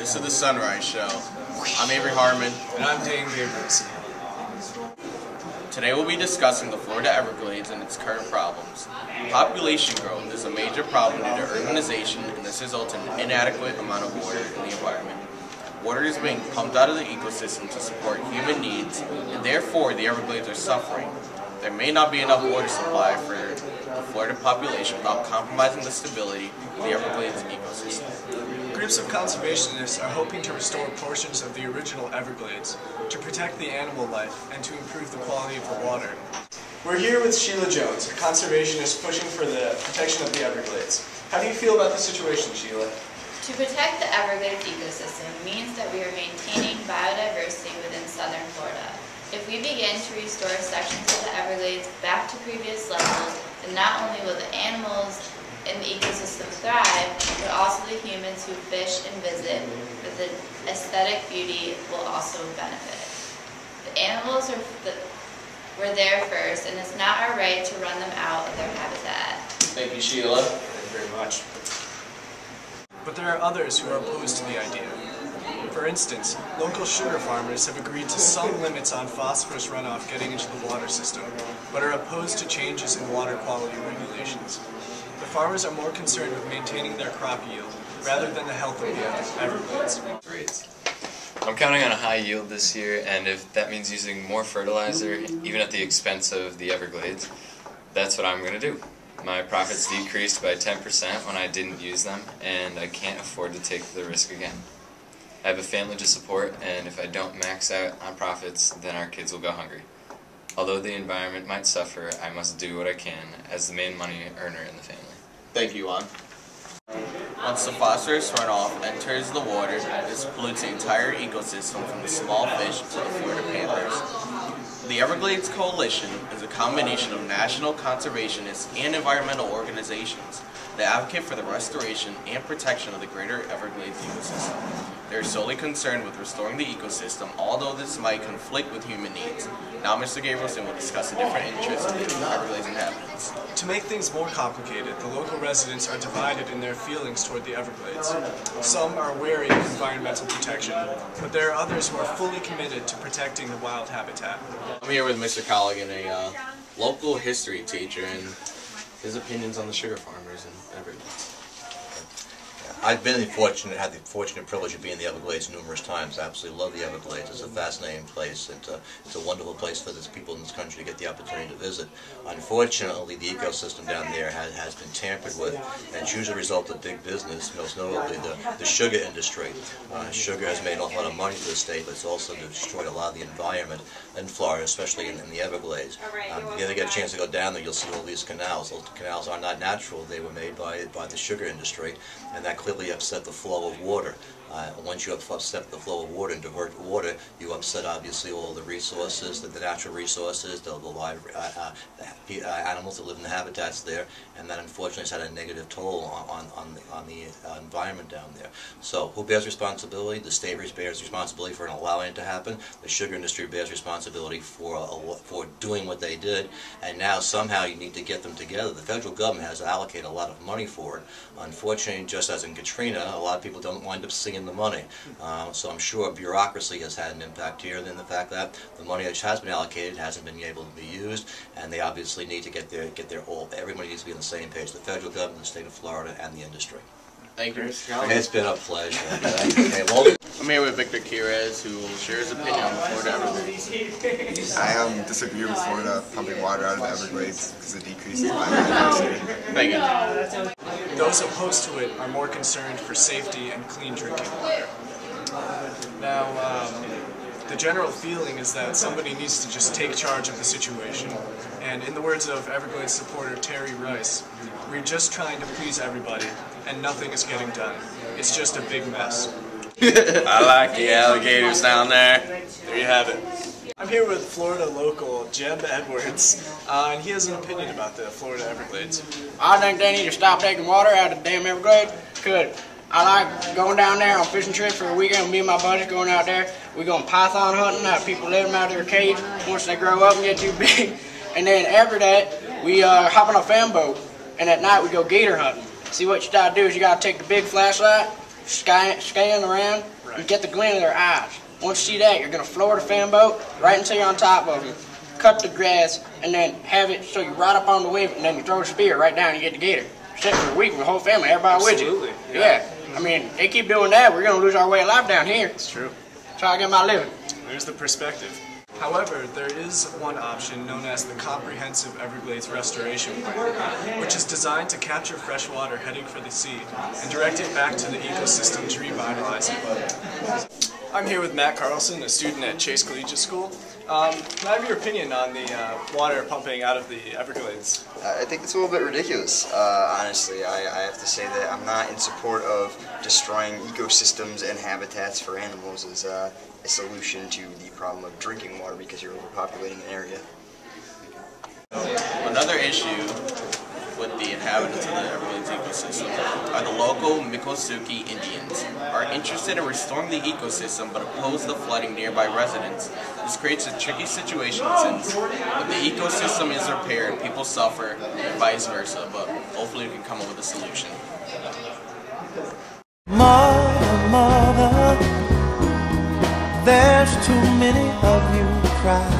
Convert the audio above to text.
This is the Sunrise Show. I'm Avery Harmon. And I'm Dane Gabrielson. Today we'll be discussing the Florida Everglades and its current problems. Population growth is a major problem due to urbanization, and this results in an inadequate amount of water in the environment. Water is being pumped out of the ecosystem to support human needs, and therefore the Everglades are suffering. There may not be enough water supply for the Florida population without compromising the stability of the Everglades ecosystem. Groups of conservationists are hoping to restore portions of the original Everglades, to protect the animal life, and to improve the quality of the water. We're here with Sheila Jones, a conservationist pushing for the protection of the Everglades. How do you feel about the situation, Sheila? To protect the Everglades ecosystem means that we are maintaining biodiversity within southern Florida. If we begin to restore sections of the Everglades back to previous levels, then not only will the animals in the ecosystem thrive, but also the humans who fish and visit with the aesthetic beauty will also benefit. The animals were there first, and it's not our right to run them out of their habitat. Thank you, Sheila. Thank you very much. But there are others who are opposed to the idea. For instance, local sugar farmers have agreed to some limits on phosphorus runoff getting into the water system, but are opposed to changes in water quality regulations. The farmers are more concerned with maintaining their crop yield rather than the health of the Everglades. I'm counting on a high yield this year, and if that means using more fertilizer, even at the expense of the Everglades, that's what I'm going to do. My profits decreased by 10% when I didn't use them, and I can't afford to take the risk again. I have a family to support, and if I don't max out on profits, then our kids will go hungry. Although the environment might suffer, I must do what I can as the main money earner in the family. Thank you, Juan. Once the phosphorus runoff enters the water, this pollutes the entire ecosystem from the small fish to the Florida panthers. The Everglades Coalition is a combination of national conservationists and environmental organizations that advocate for the restoration and protection of the greater Everglades ecosystem. They are solely concerned with restoring the ecosystem, although this might conflict with human needs. Now Mr. Gabrielson will discuss the different interests of the Everglades inhabitants. To make things more complicated, the local residents are divided in their feelings toward the Everglades. Some are wary of environmental protection, but there are others who are fully committed to protecting the wild habitat. I'm here with Mr. Colligan, a local history teacher, and his opinions on the sugar farmers in Everglades. I've had the fortunate privilege of being in the Everglades numerous times. I absolutely love the Everglades. It's a fascinating place. It's a wonderful place for the people in this country to get the opportunity to visit. Unfortunately, the ecosystem down there has been tampered with, and it's usually a result of big business, most notably the sugar industry. Sugar has made a lot of money for the state, but it's also destroyed a lot of the environment in Florida, especially in the Everglades. If you ever get a chance to go down there, you'll see all these canals. Those canals are not natural. They were made by the sugar industry, and that clearly upset the flow of water. Once you have upset the flow of water and divert water, you upset obviously all the resources, the natural resources, the live animals that live in the habitats there, and that unfortunately has had a negative toll on the environment down there. So who bears responsibility? The state bears responsibility for allowing it to happen. The sugar industry bears responsibility for doing what they did, and now somehow you need to get them together. The federal government has allocated a lot of money for it. Unfortunately, just as in Katrina, a lot of people don't wind up seeing the money. So I'm sure bureaucracy has had an impact here, and then the fact that the money that has been allocated hasn't been able to be used, and they obviously need to get their all. Everybody needs to be on the same page: the federal government, the state of Florida, and the industry. Thank you, Mr. Colligan. It's been a pleasure. Okay, well, I'm here with Victor Quirez, who will share his opinion on the Florida Everglades. I disagree with Florida pumping water out of the Everglades because it decreases biodiversity. Thank you. Those opposed to it are more concerned for safety and clean drinking water. Now, the general feeling is that somebody needs to just take charge of the situation. And in the words of Everglades supporter Terry Rice, we're just trying to please everybody, and nothing is getting done. It's just a big mess. I like the alligators down there. There you have it. I'm here with Florida local Jeb Edwards, and he has an opinion about the Florida Everglades. I think they need to stop taking water out of the damn Everglades. Could I like going down there on fishing trips for a weekend. Me and my buddies going out there. We going python hunting. Have people let them out of their cage once they grow up and get too big. And then after that, we hop on a fan boat, and at night we go gator hunting. See, what you gotta do is you gotta take the big flashlight, scan around, You get the glint in their eyes. Once you see that, you're going to floor the fan boat right until you're on top of them, cut the grass, and then have it so you ride up on the wave, and then you throw the spear right down and you get the gator. Sit for a week with the whole family, everybody with you. Absolutely. Yeah. I mean, they keep doing that, we're going to lose our way of life down here. It's true. That's how I get my living. There's the perspective. However, there is one option known as the Comprehensive Everglades Restoration Plan, which is designed to capture fresh water heading for the sea and direct it back to the ecosystem to revitalize it. I'm here with Matt Carlson, a student at Chase Collegiate School. Can I have your opinion on the water pumping out of the Everglades? I think it's a little bit ridiculous, honestly. I have to say that I'm not in support of destroying ecosystems and habitats for animals as a solution to the problem of drinking water because you're overpopulating an area. Another issue with the inhabitants of the Everglades ecosystem are the local Miccosukee Indians are interested in restoring the ecosystem but oppose the flooding nearby residents. This creates a tricky situation since when the ecosystem is repaired, people suffer and vice versa, but hopefully we can come up with a solution. Mother, there's too many of you cry.